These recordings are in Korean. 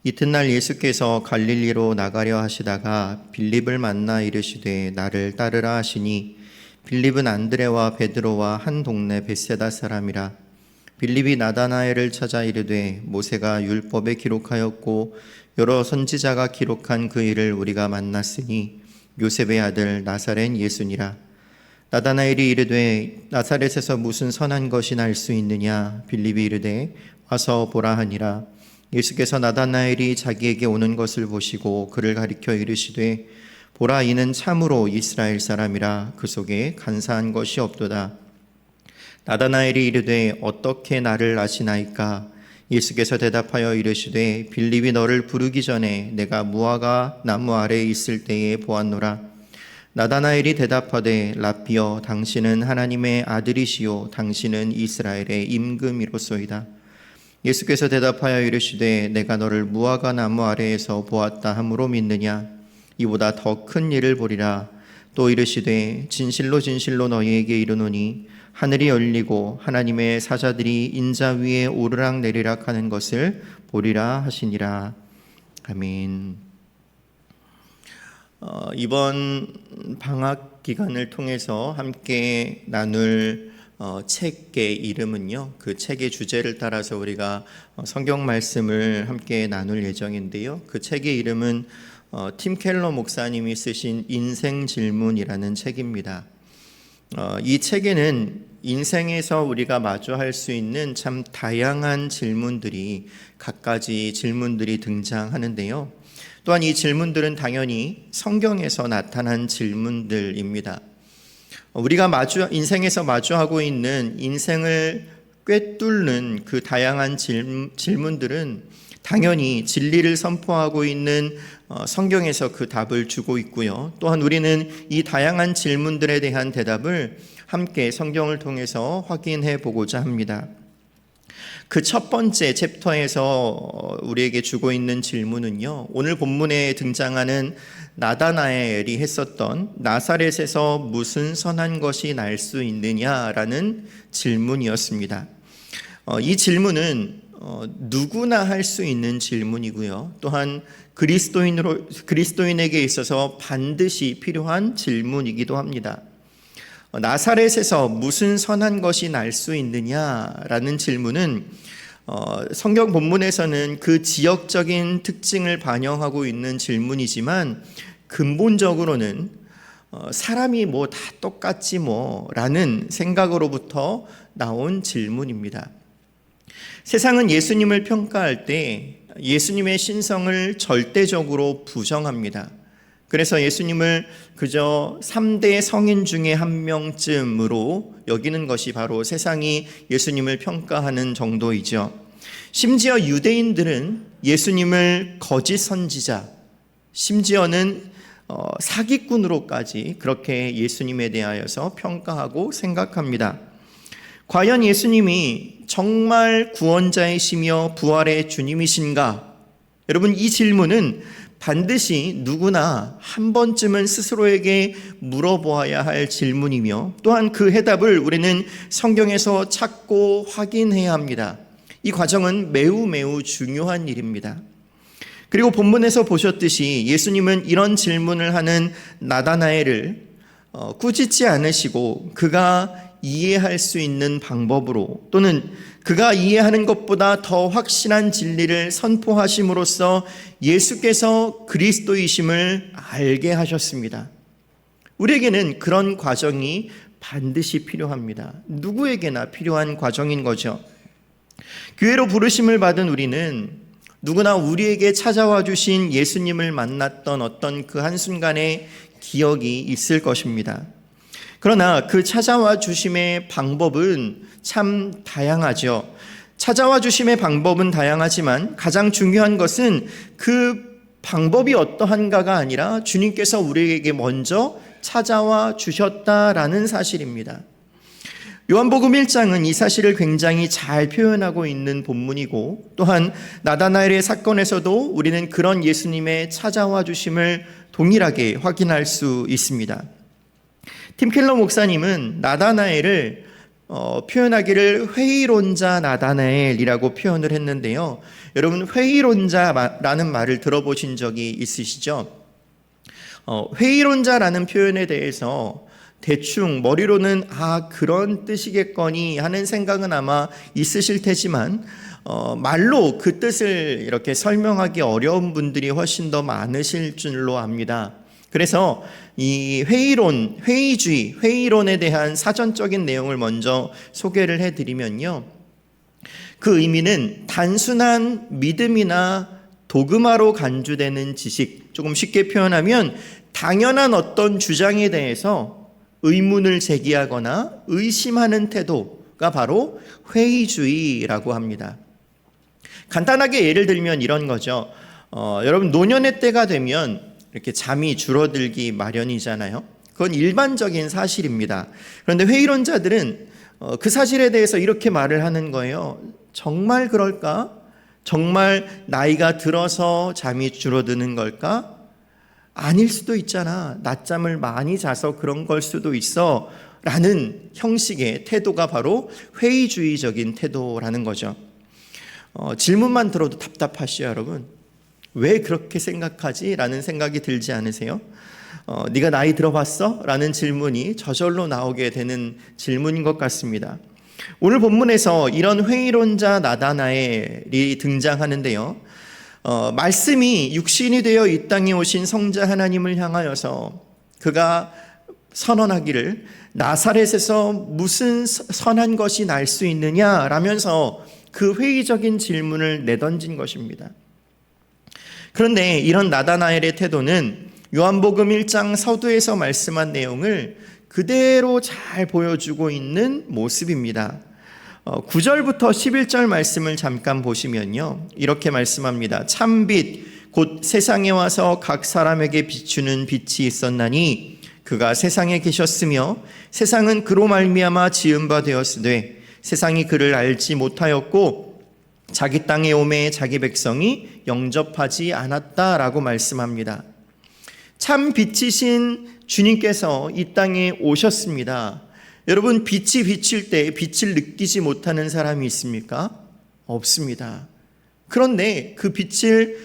이튿날 예수께서 갈릴리로 나가려 하시다가 빌립을 만나 이르시되 나를 따르라 하시니 빌립은 안드레와 베드로와 한 동네 벳세다 사람이라. 빌립이 나다나엘을 찾아 이르되 모세가 율법에 기록하였고 여러 선지자가 기록한 그 일을 우리가 만났으니 요셉의 아들 나사렛 예수니라. 나다나엘이 이르되 나사렛에서 무슨 선한 것이 날 수 있느냐. 빌립이 이르되 와서 보라 하니라. 예수께서 나다나엘이 자기에게 오는 것을 보시고 그를 가리켜 이르시되 보라, 이는 참으로 이스라엘 사람이라. 그 속에 간사한 것이 없도다. 나다나엘이 이르되 어떻게 나를 아시나이까. 예수께서 대답하여 이르시되 빌립이 너를 부르기 전에 내가 무화과 나무 아래에 있을 때에 보았노라. 나다나엘이 대답하되 라삐여, 당신은 하나님의 아들이시요 당신은 이스라엘의 임금이로소이다. 예수께서 대답하여 이르시되 내가 너를 무화과 나무 아래에서 보았다 함으로 믿느냐. 이보다 더 큰 일을 보리라. 또 이르시되 진실로 진실로 너희에게 이르노니 하늘이 열리고 하나님의 사자들이 인자 위에 오르락 내리락 하는 것을 보리라 하시니라. 아멘. 이번 방학 기간을 통해서 함께 나눌 책의 이름은요, 그 책의 주제를 따라서 우리가 성경 말씀을 함께 나눌 예정인데요, 그 책의 이름은 팀 켈러 목사님이 쓰신 인생 질문이라는 책입니다. 이 책에는 인생에서 우리가 마주할 수 있는 참 다양한 질문들이, 갖가지 질문들이 등장하는데요, 또한 이 질문들은 당연히 성경에서 나타난 질문들입니다. 우리가 인생에서 마주하고 있는 인생을 꿰뚫는 그 다양한 질문들은 당연히 진리를 선포하고 있는 성경에서 그 답을 주고 있고요. 또한 우리는 이 다양한 질문들에 대한 대답을 함께 성경을 통해서 확인해 보고자 합니다. 그 첫 번째 챕터에서 우리에게 주고 있는 질문은요, 오늘 본문에 등장하는 나다나엘이 했었던 나사렛에서 무슨 선한 것이 날 수 있느냐라는 질문이었습니다. 이 질문은 누구나 할 수 있는 질문이고요, 또한 그리스도인에게 있어서 반드시 필요한 질문이기도 합니다. 나사렛에서 무슨 선한 것이 날 수 있느냐라는 질문은 성경 본문에서는 그 지역적인 특징을 반영하고 있는 질문이지만 근본적으로는 사람이 뭐 다 똑같지 뭐 라는 생각으로부터 나온 질문입니다. 세상은 예수님을 평가할 때 예수님의 신성을 절대적으로 부정합니다. 그래서 예수님을 그저 3대 성인 중에 한 명쯤으로 여기는 것이 바로 세상이 예수님을 평가하는 정도이죠. 심지어 유대인들은 예수님을 거짓 선지자, 심지어는 사기꾼으로까지 그렇게 예수님에 대하여서 평가하고 생각합니다. 과연 예수님이 정말 구원자이시며 부활의 주님이신가? 여러분, 이 질문은 반드시 누구나 한 번쯤은 스스로에게 물어보아야 할 질문이며, 또한 그 해답을 우리는 성경에서 찾고 확인해야 합니다. 이 과정은 매우 중요한 일입니다. 그리고 본문에서 보셨듯이 예수님은 이런 질문을 하는 나다나엘을 꾸짖지 않으시고 그가 이해할 수 있는 방법으로, 또는 그가 이해하는 것보다 더 확실한 진리를 선포하심으로써 예수께서 그리스도이심을 알게 하셨습니다. 우리에게는 그런 과정이 반드시 필요합니다. 누구에게나 필요한 과정인 거죠. 교회로 부르심을 받은 우리는 누구나 우리에게 찾아와 주신 예수님을 만났던 어떤 그 한순간의 기억이 있을 것입니다. 그러나 그 찾아와 주심의 방법은 참 다양하죠. 찾아와 주심의 방법은 다양하지만 가장 중요한 것은 그 방법이 어떠한가가 아니라 주님께서 우리에게 먼저 찾아와 주셨다라는 사실입니다. 요한복음 1장은 이 사실을 굉장히 잘 표현하고 있는 본문이고, 또한 나다나엘의 사건에서도 우리는 그런 예수님의 찾아와 주심을 동일하게 확인할 수 있습니다. 팀 켈러 목사님은 나다나엘을 표현하기를 회의론자 나다나엘이라고 표현을 했는데요. 여러분, 회의론자라는 말을 들어보신 적이 있으시죠? 회의론자라는 표현에 대해서 대충 머리로는 그런 뜻이겠거니 하는 생각은 아마 있으실 테지만 말로 그 뜻을 이렇게 설명하기 어려운 분들이 훨씬 더 많으실 줄로 압니다. 그래서 이 회의론, 회의주의, 회의론에 대한 사전적인 내용을 먼저 소개를 해드리면요. 그 의미는 단순한 믿음이나 도그마로 간주되는 지식, 조금 쉽게 표현하면 당연한 어떤 주장에 대해서 의문을 제기하거나 의심하는 태도가 바로 회의주의라고 합니다. 간단하게 예를 들면 이런 거죠. 여러분, 노년의 때가 되면 이렇게 잠이 줄어들기 마련이잖아요. 그건 일반적인 사실입니다. 그런데 회의론자들은 그 사실에 대해서 이렇게 말을 하는 거예요. 정말 그럴까? 정말 나이가 들어서 잠이 줄어드는 걸까? 아닐 수도 있잖아. 낮잠을 많이 자서 그런 걸 수도 있어. 라는 형식의 태도가 바로 회의주의적인 태도라는 거죠. 질문만 들어도 답답하시죠, 여러분? 왜 그렇게 생각하지? 라는 생각이 들지 않으세요? 네가 나이 들어봤어? 라는 질문이 저절로 나오게 되는 질문인 것 같습니다. 오늘 본문에서 이런 회의론자 나다나엘이 등장하는데요. 말씀이 육신이 되어 이 땅에 오신 성자 하나님을 향하여서 그가 선언하기를 나사렛에서 무슨 선한 것이 날 수 있느냐 라면서 그 회의적인 질문을 내던진 것입니다. 그런데 이런 나다나엘의 태도는 요한복음 1장 서두에서 말씀한 내용을 그대로 잘 보여주고 있는 모습입니다. 9절부터 11절 말씀을 잠깐 보시면요. 이렇게 말씀합니다. 참빛 곧 세상에 와서 각 사람에게 비추는 빛이 있었나니 그가 세상에 계셨으며 세상은 그로 말미암아 지은 바 되었으되 세상이 그를 알지 못하였고 자기 땅에 오매 자기 백성이 영접하지 않았다라고 말씀합니다. 참 빛이신 주님께서 이 땅에 오셨습니다. 여러분, 빛이 비칠 때 빛을 느끼지 못하는 사람이 있습니까? 없습니다. 그런데 그 빛을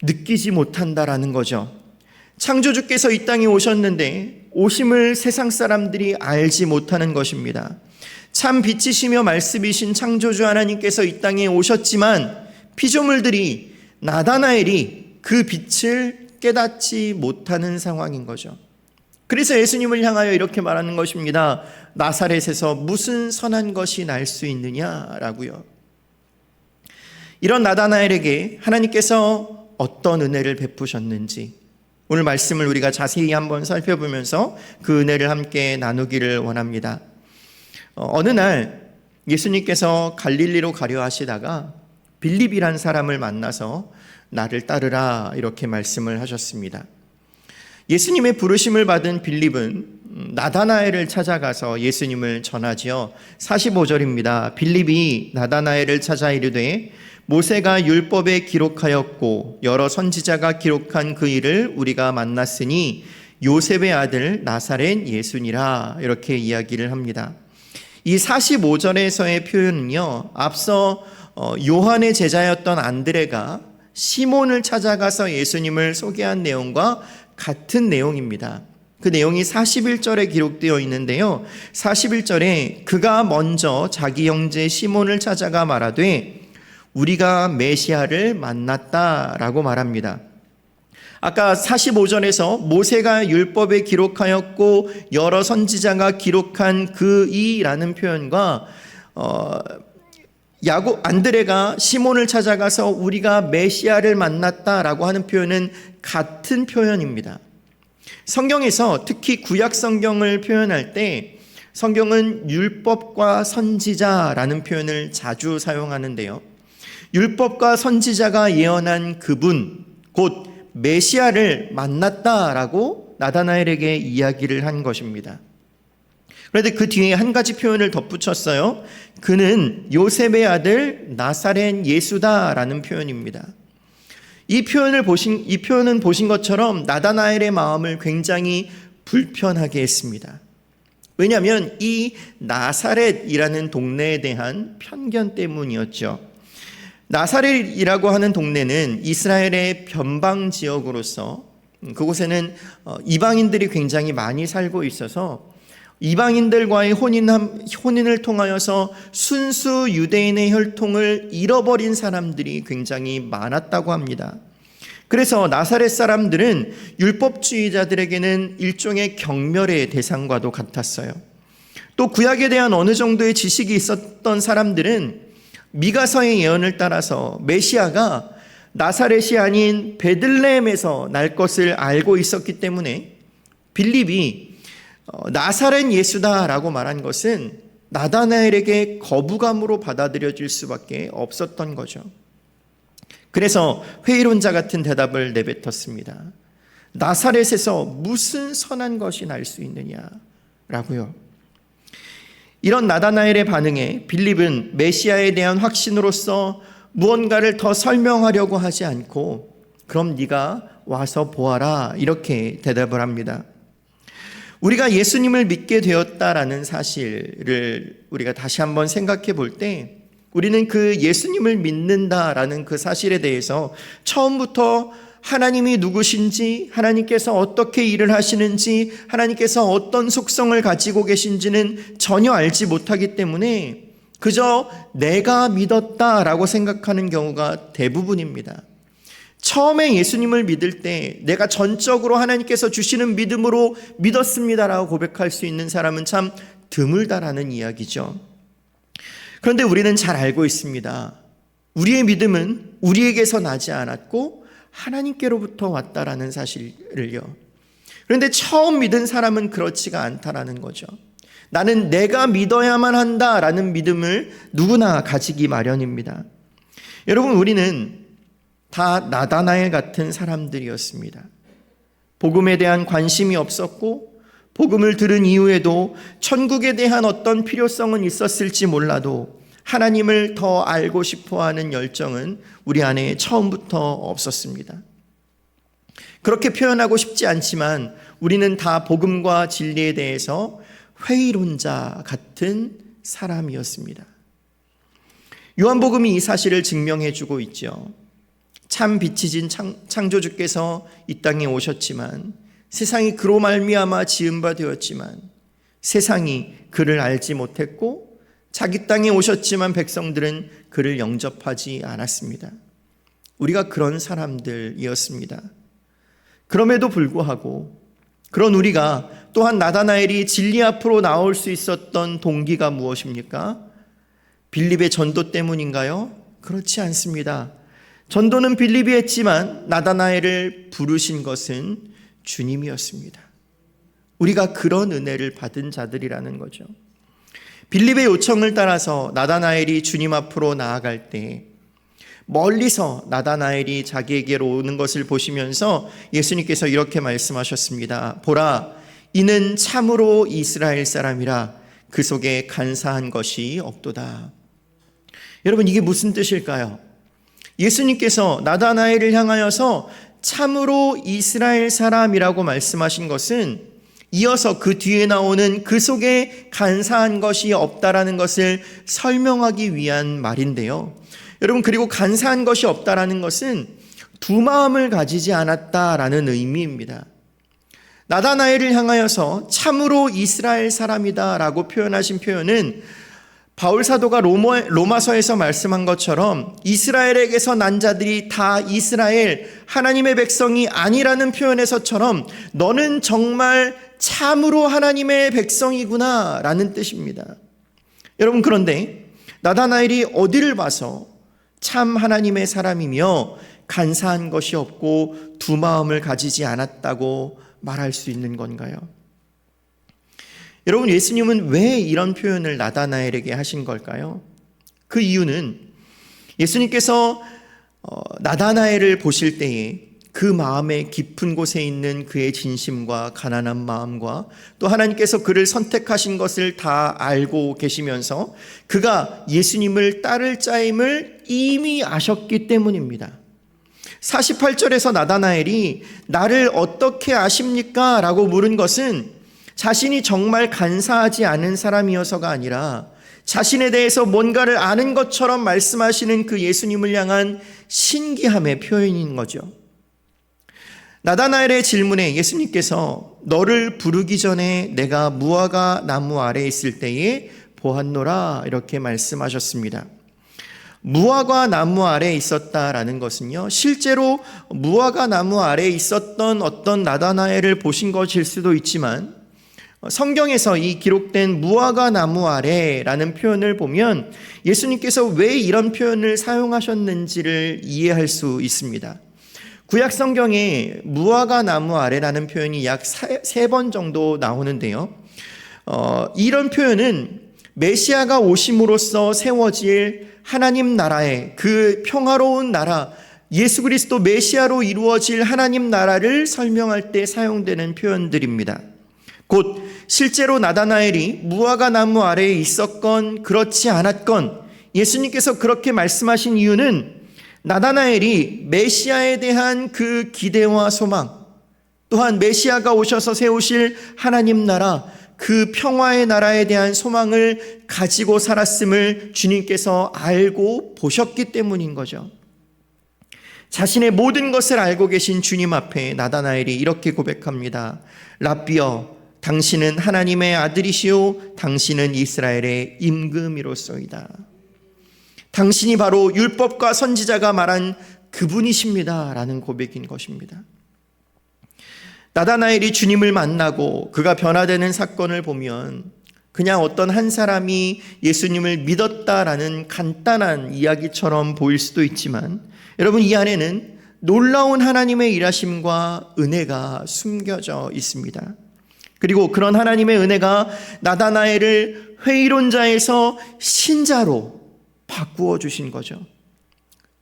느끼지 못한다라는 거죠. 창조주께서 이 땅에 오셨는데 오심을 세상 사람들이 알지 못하는 것입니다. 참 빛이시며 말씀이신 창조주 하나님께서 이 땅에 오셨지만 피조물들이, 나다나엘이 그 빛을 깨닫지 못하는 상황인 거죠. 그래서 예수님을 향하여 이렇게 말하는 것입니다. 나사렛에서 무슨 선한 것이 날 수 있느냐라고요. 이런 나다나엘에게 하나님께서 어떤 은혜를 베푸셨는지 오늘 말씀을 우리가 자세히 한번 살펴보면서 그 은혜를 함께 나누기를 원합니다. 어느 날 예수님께서 갈릴리로 가려 하시다가 빌립이란 사람을 만나서 나를 따르라 이렇게 말씀을 하셨습니다. 예수님의 부르심을 받은 빌립은 나다나엘을 찾아가서 예수님을 전하지요. 45절입니다. 빌립이 나다나엘을 찾아 이르되 모세가 율법에 기록하였고 여러 선지자가 기록한 그 일을 우리가 만났으니 요셉의 아들 나사렛 예수니라 이렇게 이야기를 합니다. 이 45절에서의 표현은요, 앞서 요한의 제자였던 안드레가 시몬을 찾아가서 예수님을 소개한 내용과 같은 내용입니다. 그 내용이 41절에 기록되어 있는데요. 41절에 그가 먼저 자기 형제 시몬을 찾아가 말하되 우리가 메시아를 만났다라고 말합니다. 아까 45절에서 모세가 율법에 기록하였고 여러 선지자가 기록한 그 이라는 표현과 안드레가 시몬을 찾아가서 우리가 메시아를 만났다라고 하는 표현은 같은 표현입니다. 성경에서 특히 구약 성경을 표현할 때 성경은 율법과 선지자라는 표현을 자주 사용하는데요. 율법과 선지자가 예언한 그분, 곧 메시아를 만났다라고 나다나엘에게 이야기를 한 것입니다. 그런데 그 뒤에 한 가지 표현을 덧붙였어요. 그는 요셉의 아들 나사렛 예수다라는 표현입니다. 이 표현은 보신 것처럼 나다나엘의 마음을 굉장히 불편하게 했습니다. 왜냐하면 이 나사렛이라는 동네에 대한 편견 때문이었죠. 나사렛이라고 하는 동네는 이스라엘의 변방 지역으로서 그곳에는 이방인들이 굉장히 많이 살고 있어서 이방인들과의 혼인을 통하여서 순수 유대인의 혈통을 잃어버린 사람들이 굉장히 많았다고 합니다. 그래서 나사렛 사람들은 율법주의자들에게는 일종의 경멸의 대상과도 같았어요. 또 구약에 대한 어느 정도의 지식이 있었던 사람들은 미가서의 예언을 따라서 메시아가 나사렛이 아닌 베들레헴에서 날 것을 알고 있었기 때문에 빌립이 나사렛 예수다라고 말한 것은 나다나엘에게 거부감으로 받아들여질 수밖에 없었던 거죠. 그래서 회의론자 같은 대답을 내뱉었습니다. 나사렛에서 무슨 선한 것이 날 수 있느냐라고요. 이런 나다나엘의 반응에 빌립은 메시아에 대한 확신으로서 무언가를 더 설명하려고 하지 않고 그럼 네가 와서 보아라 이렇게 대답을 합니다. 우리가 예수님을 믿게 되었다라는 사실을 우리가 다시 한번 생각해 볼 때 우리는 그 예수님을 믿는다라는 그 사실에 대해서 처음부터 하나님이 누구신지, 하나님께서 어떻게 일을 하시는지, 하나님께서 어떤 속성을 가지고 계신지는 전혀 알지 못하기 때문에 그저 내가 믿었다라고 생각하는 경우가 대부분입니다. 처음에 예수님을 믿을 때 내가 전적으로 하나님께서 주시는 믿음으로 믿었습니다라고 고백할 수 있는 사람은 참 드물다라는 이야기죠. 그런데 우리는 잘 알고 있습니다. 우리의 믿음은 우리에게서 나지 않았고 하나님께로부터 왔다라는 사실을요. 그런데 처음 믿은 사람은 그렇지가 않다라는 거죠. 나는 내가 믿어야만 한다라는 믿음을 누구나 가지기 마련입니다. 여러분, 우리는 다 나다나엘 같은 사람들이었습니다. 복음에 대한 관심이 없었고 복음을 들은 이후에도 천국에 대한 어떤 필요성은 있었을지 몰라도 하나님을 더 알고 싶어하는 열정은 우리 안에 처음부터 없었습니다. 그렇게 표현하고 싶지 않지만 우리는 다 복음과 진리에 대해서 회의론자 같은 사람이었습니다. 요한복음이 이 사실을 증명해주고 있죠. 참 빛이신 창조주께서 이 땅에 오셨지만 세상이 그로 말미암아 지은 바 되었지만 세상이 그를 알지 못했고 자기 땅에 오셨지만 백성들은 그를 영접하지 않았습니다. 우리가 그런 사람들이었습니다. 그럼에도 불구하고 그런 우리가 또한 나다나엘이 진리 앞으로 나올 수 있었던 동기가 무엇입니까? 빌립의 전도 때문인가요? 그렇지 않습니다. 전도는 빌립이 했지만 나다나엘을 부르신 것은 주님이었습니다. 우리가 그런 은혜를 받은 자들이라는 거죠. 빌립의 요청을 따라서 나다나엘이 주님 앞으로 나아갈 때 멀리서 나다나엘이 자기에게로 오는 것을 보시면서 예수님께서 이렇게 말씀하셨습니다. 보라, 이는 참으로 이스라엘 사람이라 그 속에 간사한 것이 없도다. 여러분, 이게 무슨 뜻일까요? 예수님께서 나다나엘을 향하여서 참으로 이스라엘 사람이라고 말씀하신 것은 이어서 그 뒤에 나오는 그 속에 간사한 것이 없다라는 것을 설명하기 위한 말인데요. 여러분, 그리고 간사한 것이 없다라는 것은 두 마음을 가지지 않았다라는 의미입니다. 나다나엘을 향하여서 참으로 이스라엘 사람이다라고 표현하신 표현은 바울 사도가 로마서에서 말씀한 것처럼 이스라엘에게서 난 자들이 다 이스라엘 하나님의 백성이 아니라는 표현에서처럼 너는 정말 참으로 하나님의 백성이구나 라는 뜻입니다. 여러분, 그런데 나다나엘이 어디를 봐서 참 하나님의 사람이며 간사한 것이 없고 두 마음을 가지지 않았다고 말할 수 있는 건가요? 여러분, 예수님은 왜 이런 표현을 나다나엘에게 하신 걸까요? 그 이유는 예수님께서 나다나엘을 보실 때에 그 마음의 깊은 곳에 있는 그의 진심과 가난한 마음과 또 하나님께서 그를 선택하신 것을 다 알고 계시면서 그가 예수님을 따를 자임을 이미 아셨기 때문입니다. 48절에서 나다나엘이 나를 어떻게 아십니까? 라고 물은 것은 자신이 정말 간사하지 않은 사람이어서가 아니라 자신에 대해서 뭔가를 아는 것처럼 말씀하시는 그 예수님을 향한 신기함의 표현인 거죠. 나다나엘의 질문에 예수님께서 너를 부르기 전에 내가 무화과 나무 아래에 있을 때에 보았노라 이렇게 말씀하셨습니다. 무화과 나무 아래에 있었다라는 것은요, 실제로 무화과 나무 아래에 있었던 어떤 나다나엘을 보신 것일 수도 있지만 성경에서 이 기록된 무화과 나무 아래라는 표현을 보면 예수님께서 왜 이런 표현을 사용하셨는지를 이해할 수 있습니다. 구약 성경에 무화과 나무 아래라는 표현이 약 3번 정도 나오는데요. 이런 표현은 메시아가 오심으로써 세워질 하나님 나라의 그 평화로운 나라, 예수 그리스도 메시아로 이루어질 하나님 나라를 설명할 때 사용되는 표현들입니다. 곧 실제로 나다나엘이 무화과 나무 아래에 있었건 그렇지 않았건 예수님께서 그렇게 말씀하신 이유는 나다나엘이 메시아에 대한 그 기대와 소망, 또한 메시아가 오셔서 세우실 하나님 나라, 그 평화의 나라에 대한 소망을 가지고 살았음을 주님께서 알고 보셨기 때문인 거죠. 자신의 모든 것을 알고 계신 주님 앞에 나다나엘이 이렇게 고백합니다. 랍비여, 당신은 하나님의 아들이시오, 당신은 이스라엘의 임금이로소이다. 당신이 바로 율법과 선지자가 말한 그분이십니다 라는 고백인 것입니다. 나다나엘이 주님을 만나고 그가 변화되는 사건을 보면 그냥 어떤 한 사람이 예수님을 믿었다라는 간단한 이야기처럼 보일 수도 있지만 여러분, 이 안에는 놀라운 하나님의 일하심과 은혜가 숨겨져 있습니다. 그리고 그런 하나님의 은혜가 나다나엘을 회의론자에서 신자로 바꾸어 주신 거죠.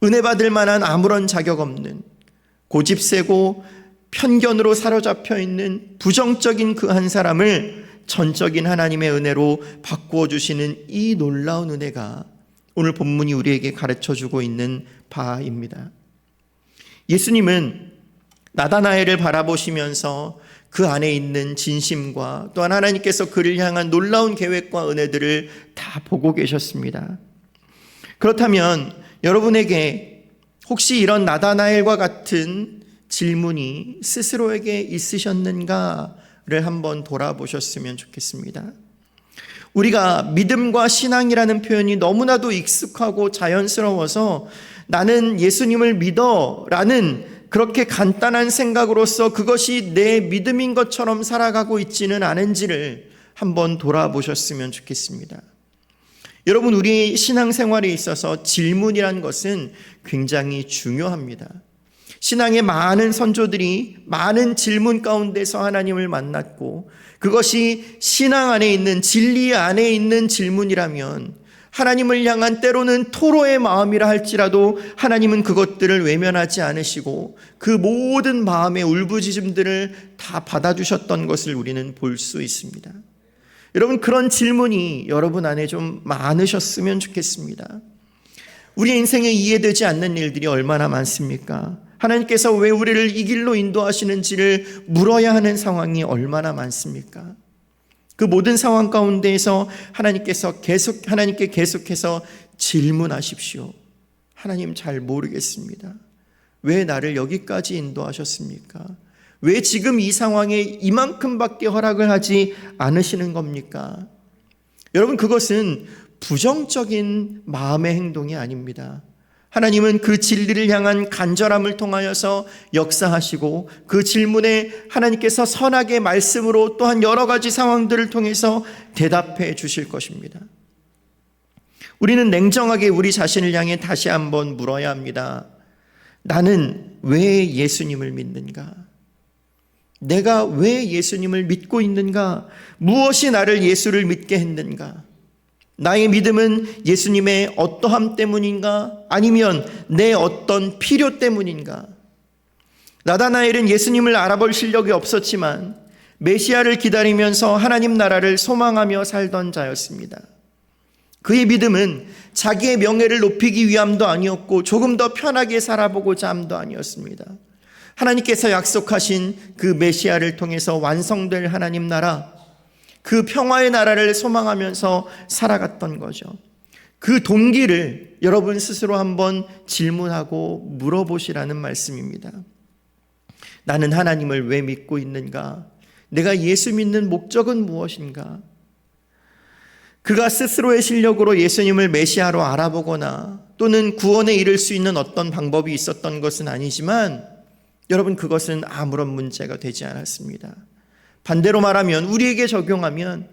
은혜 받을 만한 아무런 자격 없는, 고집세고 편견으로 사로잡혀 있는 부정적인 그 한 사람을 전적인 하나님의 은혜로 바꾸어 주시는 이 놀라운 은혜가 오늘 본문이 우리에게 가르쳐 주고 있는 바입니다. 예수님은 나다나엘을 바라보시면서 그 안에 있는 진심과 또한 하나님께서 그를 향한 놀라운 계획과 은혜들을 다 보고 계셨습니다. 그렇다면 여러분에게 혹시 이런 나다나엘과 같은 질문이 스스로에게 있으셨는가를 한번 돌아보셨으면 좋겠습니다. 우리가 믿음과 신앙이라는 표현이 너무나도 익숙하고 자연스러워서 나는 예수님을 믿어 라는 그렇게 간단한 생각으로서 그것이 내 믿음인 것처럼 살아가고 있지는 않은지를 한번 돌아보셨으면 좋겠습니다. 여러분, 우리 신앙생활에 있어서 질문이란 것은 굉장히 중요합니다. 신앙의 많은 선조들이 많은 질문 가운데서 하나님을 만났고 그것이 신앙 안에 있는, 진리 안에 있는 질문이라면 하나님을 향한 때로는 토로의 마음이라 할지라도 하나님은 그것들을 외면하지 않으시고 그 모든 마음의 울부짖음들을 다 받아주셨던 것을 우리는 볼 수 있습니다. 여러분, 그런 질문이 여러분 안에 좀 많으셨으면 좋겠습니다. 우리 인생에 이해되지 않는 일들이 얼마나 많습니까? 하나님께서 왜 우리를 이 길로 인도하시는지를 물어야 하는 상황이 얼마나 많습니까? 그 모든 상황 가운데에서 하나님께 계속해서 질문하십시오. 하나님, 잘 모르겠습니다. 왜 나를 여기까지 인도하셨습니까? 왜 지금 이 상황에 이만큼밖에 허락을 하지 않으시는 겁니까? 여러분, 그것은 부정적인 마음의 행동이 아닙니다. 하나님은 그 진리를 향한 간절함을 통하여서 역사하시고 그 질문에 하나님께서 선하게 말씀으로 또한 여러 가지 상황들을 통해서 대답해 주실 것입니다. 우리는 냉정하게 우리 자신을 향해 다시 한번 물어야 합니다. 나는 왜 예수님을 믿는가? 내가 왜 예수님을 믿고 있는가? 무엇이 나를 예수를 믿게 했는가? 나의 믿음은 예수님의 어떠함 때문인가? 아니면 내 어떤 필요 때문인가? 나다나엘은 예수님을 알아볼 실력이 없었지만 메시아를 기다리면서 하나님 나라를 소망하며 살던 자였습니다. 그의 믿음은 자기의 명예를 높이기 위함도 아니었고 조금 더 편하게 살아보고자 함도 아니었습니다. 하나님께서 약속하신 그 메시아를 통해서 완성될 하나님 나라, 그 평화의 나라를 소망하면서 살아갔던 거죠. 그 동기를 여러분 스스로 한번 질문하고 물어보시라는 말씀입니다. 나는 하나님을 왜 믿고 있는가? 내가 예수 믿는 목적은 무엇인가? 그가 스스로의 실력으로 예수님을 메시아로 알아보거나 또는 구원에 이를 수 있는 어떤 방법이 있었던 것은 아니지만 여러분, 그것은 아무런 문제가 되지 않았습니다. 반대로 말하면, 우리에게 적용하면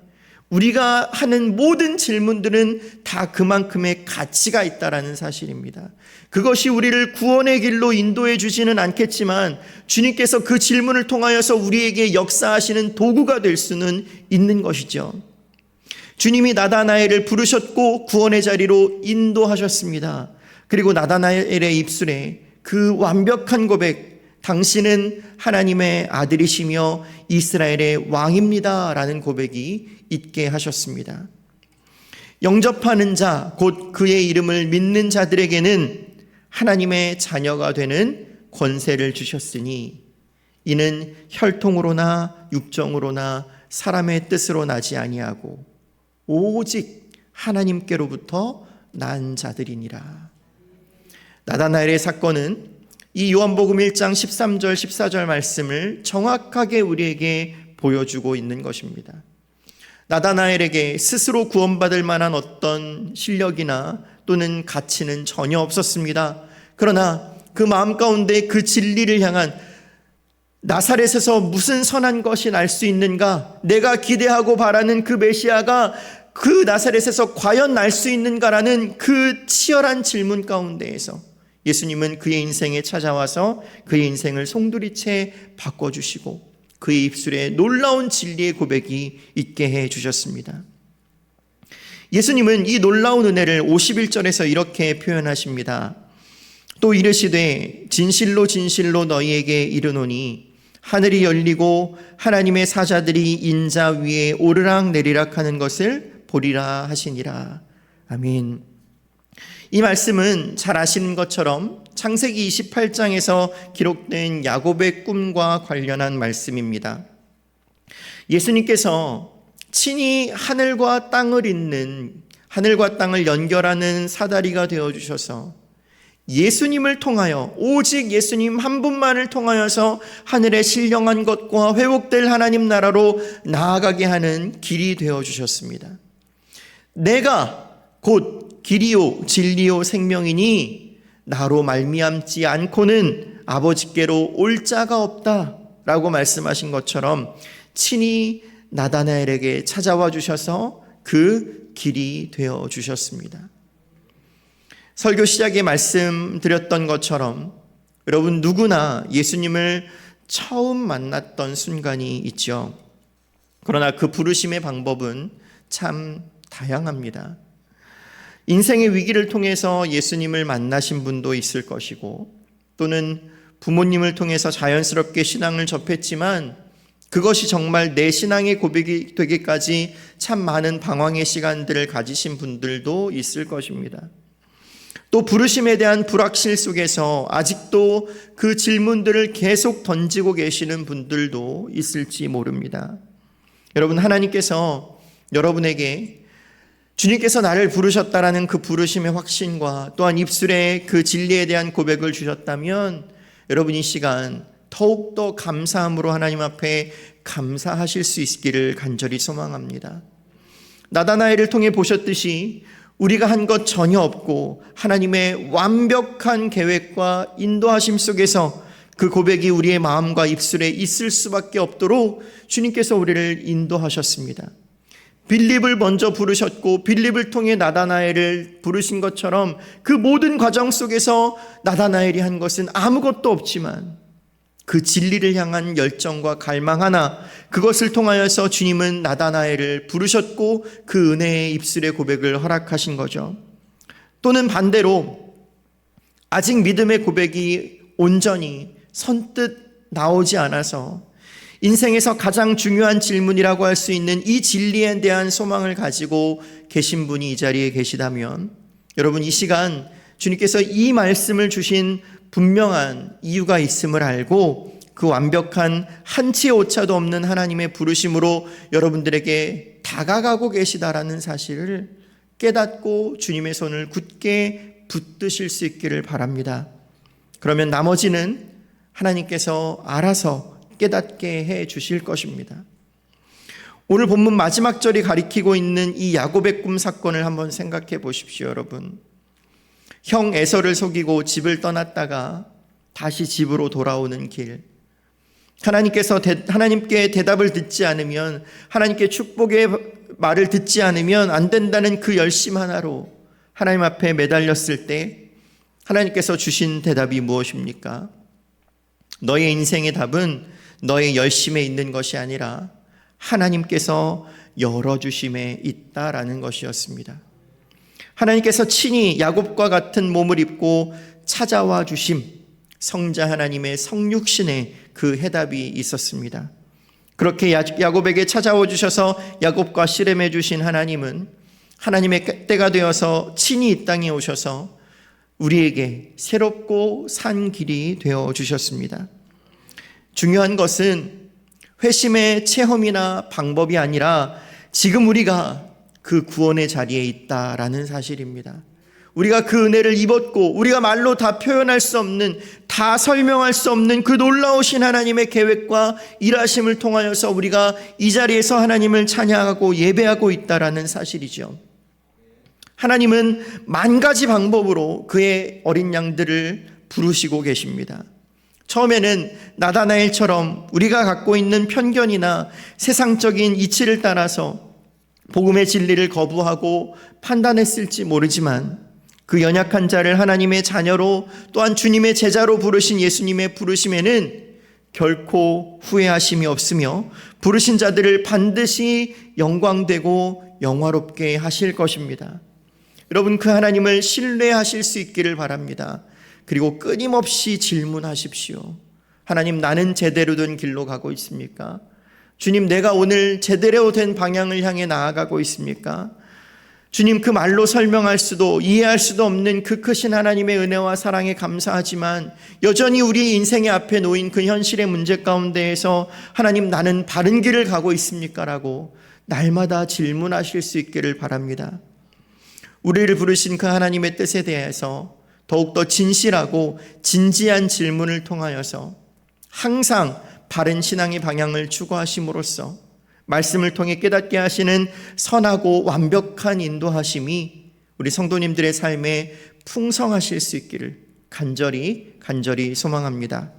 우리가 하는 모든 질문들은 다 그만큼의 가치가 있다는 사실입니다. 그것이 우리를 구원의 길로 인도해 주지는 않겠지만 주님께서 그 질문을 통하여서 우리에게 역사하시는 도구가 될 수는 있는 것이죠. 주님이 나다나엘을 부르셨고 구원의 자리로 인도하셨습니다. 그리고 나다나엘의 입술에 그 완벽한 고백, 당신은 하나님의 아들이시며 이스라엘의 왕입니다 라는 고백이 있게 하셨습니다. 영접하는 자, 곧 그의 이름을 믿는 자들에게는 하나님의 자녀가 되는 권세를 주셨으니 이는 혈통으로나 육정으로나 사람의 뜻으로 나지 아니하고 오직 하나님께로부터 난 자들이니라. 나다나엘의 사건은 이 요한복음 1장 13절 14절 말씀을 정확하게 우리에게 보여주고 있는 것입니다. 나다나엘에게 스스로 구원받을 만한 어떤 실력이나 또는 가치는 전혀 없었습니다. 그러나 그 마음 가운데 그 진리를 향한, 나사렛에서 무슨 선한 것이 날 수 있는가? 내가 기대하고 바라는 그 메시아가 그 나사렛에서 과연 날 수 있는가라는 그 치열한 질문 가운데에서 예수님은 그의 인생에 찾아와서 그의 인생을 송두리째 바꿔주시고 그의 입술에 놀라운 진리의 고백이 있게 해주셨습니다. 예수님은 이 놀라운 은혜를 51절에서 이렇게 표현하십니다. 또 이르시되 진실로 진실로 너희에게 이르노니 하늘이 열리고 하나님의 사자들이 인자 위에 오르락 내리락 하는 것을 보리라 하시니라. 아멘. 이 말씀은 잘 아시는 것처럼 창세기 28장에서 기록된 야곱의 꿈과 관련한 말씀입니다. 예수님께서 친히 하늘과 땅을 잇는, 하늘과 땅을 연결하는 사다리가 되어주셔서 예수님을 통하여, 오직 예수님 한 분만을 통하여서 하늘의 신령한 것과 회복될 하나님 나라로 나아가게 하는 길이 되어주셨습니다. 내가 곧 길이요 진리요 생명이니 나로 말미암지 않고는 아버지께로 올 자가 없다라고 말씀하신 것처럼 친히 나다나엘에게 찾아와 주셔서 그 길이 되어 주셨습니다. 설교 시작에 말씀드렸던 것처럼 여러분 누구나 예수님을 처음 만났던 순간이 있죠. 그러나 그 부르심의 방법은 참 다양합니다. 인생의 위기를 통해서 예수님을 만나신 분도 있을 것이고, 또는 부모님을 통해서 자연스럽게 신앙을 접했지만 그것이 정말 내 신앙의 고백이 되기까지 참 많은 방황의 시간들을 가지신 분들도 있을 것입니다. 또 부르심에 대한 불확실 속에서 아직도 그 질문들을 계속 던지고 계시는 분들도 있을지 모릅니다. 여러분, 하나님께서 여러분에게 주님께서 나를 부르셨다라는 그 부르심의 확신과 또한 입술에 그 진리에 대한 고백을 주셨다면 여러분 이 시간 더욱더 감사함으로 하나님 앞에 감사하실 수 있기를 간절히 소망합니다. 나다나엘을 통해 보셨듯이 우리가 한 것 전혀 없고 하나님의 완벽한 계획과 인도하심 속에서 그 고백이 우리의 마음과 입술에 있을 수밖에 없도록 주님께서 우리를 인도하셨습니다. 빌립을 먼저 부르셨고 빌립을 통해 나다나엘을 부르신 것처럼 그 모든 과정 속에서 나다나엘이 한 것은 아무것도 없지만 그 진리를 향한 열정과 갈망 하나, 그것을 통하여서 주님은 나다나엘을 부르셨고 그 은혜의 입술의 고백을 허락하신 거죠. 또는 반대로 아직 믿음의 고백이 온전히 선뜻 나오지 않아서 인생에서 가장 중요한 질문이라고 할 수 있는 이 진리에 대한 소망을 가지고 계신 분이 이 자리에 계시다면 여러분 이 시간 주님께서 이 말씀을 주신 분명한 이유가 있음을 알고 그 완벽한 한치의 오차도 없는 하나님의 부르심으로 여러분들에게 다가가고 계시다라는 사실을 깨닫고 주님의 손을 굳게 붙드실 수 있기를 바랍니다. 그러면 나머지는 하나님께서 알아서 깨닫게 해 주실 것입니다. 오늘 본문 마지막 절이 가리키고 있는 이 야곱의 꿈 사건을 한번 생각해 보십시오, 여러분. 형 에서를 속이고 집을 떠났다가 다시 집으로 돌아오는 길. 하나님께 대답을 듣지 않으면, 하나님께 축복의 말을 듣지 않으면 안 된다는 그 열심 하나로 하나님 앞에 매달렸을 때 하나님께서 주신 대답이 무엇입니까? 너의 인생의 답은 너의 열심에 있는 것이 아니라 하나님께서 열어주심에 있다라는 것이었습니다. 하나님께서 친히 야곱과 같은 몸을 입고 찾아와 주심, 성자 하나님의 성육신에 그 해답이 있었습니다. 그렇게 야곱에게 찾아와 주셔서 야곱과 씨름해 주신 하나님은 하나님의 때가 되어서 친히 이 땅에 오셔서 우리에게 새롭고 산 길이 되어 주셨습니다. 중요한 것은 회심의 체험이나 방법이 아니라 지금 우리가 그 구원의 자리에 있다라는 사실입니다. 우리가 그 은혜를 입었고 우리가 말로 다 표현할 수 없는, 다 설명할 수 없는 그 놀라우신 하나님의 계획과 일하심을 통하여서 우리가 이 자리에서 하나님을 찬양하고 예배하고 있다라는 사실이죠. 하나님은 만 가지 방법으로 그의 어린 양들을 부르시고 계십니다. 처음에는 나다나엘처럼 우리가 갖고 있는 편견이나 세상적인 이치를 따라서 복음의 진리를 거부하고 판단했을지 모르지만 그 연약한 자를 하나님의 자녀로 또한 주님의 제자로 부르신 예수님의 부르심에는 결코 후회하심이 없으며 부르신 자들을 반드시 영광되고 영화롭게 하실 것입니다. 여러분, 그 하나님을 신뢰하실 수 있기를 바랍니다. 그리고 끊임없이 질문하십시오. 하나님, 나는 제대로 된 길로 가고 있습니까? 주님, 내가 오늘 제대로 된 방향을 향해 나아가고 있습니까? 주님, 그 말로 설명할 수도 이해할 수도 없는 그 크신 하나님의 은혜와 사랑에 감사하지만 여전히 우리 인생의 앞에 놓인 그 현실의 문제 가운데에서 하나님, 나는 바른 길을 가고 있습니까? 라고 날마다 질문하실 수 있기를 바랍니다. 우리를 부르신 그 하나님의 뜻에 대해서 더욱더 진실하고 진지한 질문을 통하여서 항상 바른 신앙의 방향을 추구하심으로써 말씀을 통해 깨닫게 하시는 선하고 완벽한 인도하심이 우리 성도님들의 삶에 풍성하실 수 있기를 간절히 소망합니다.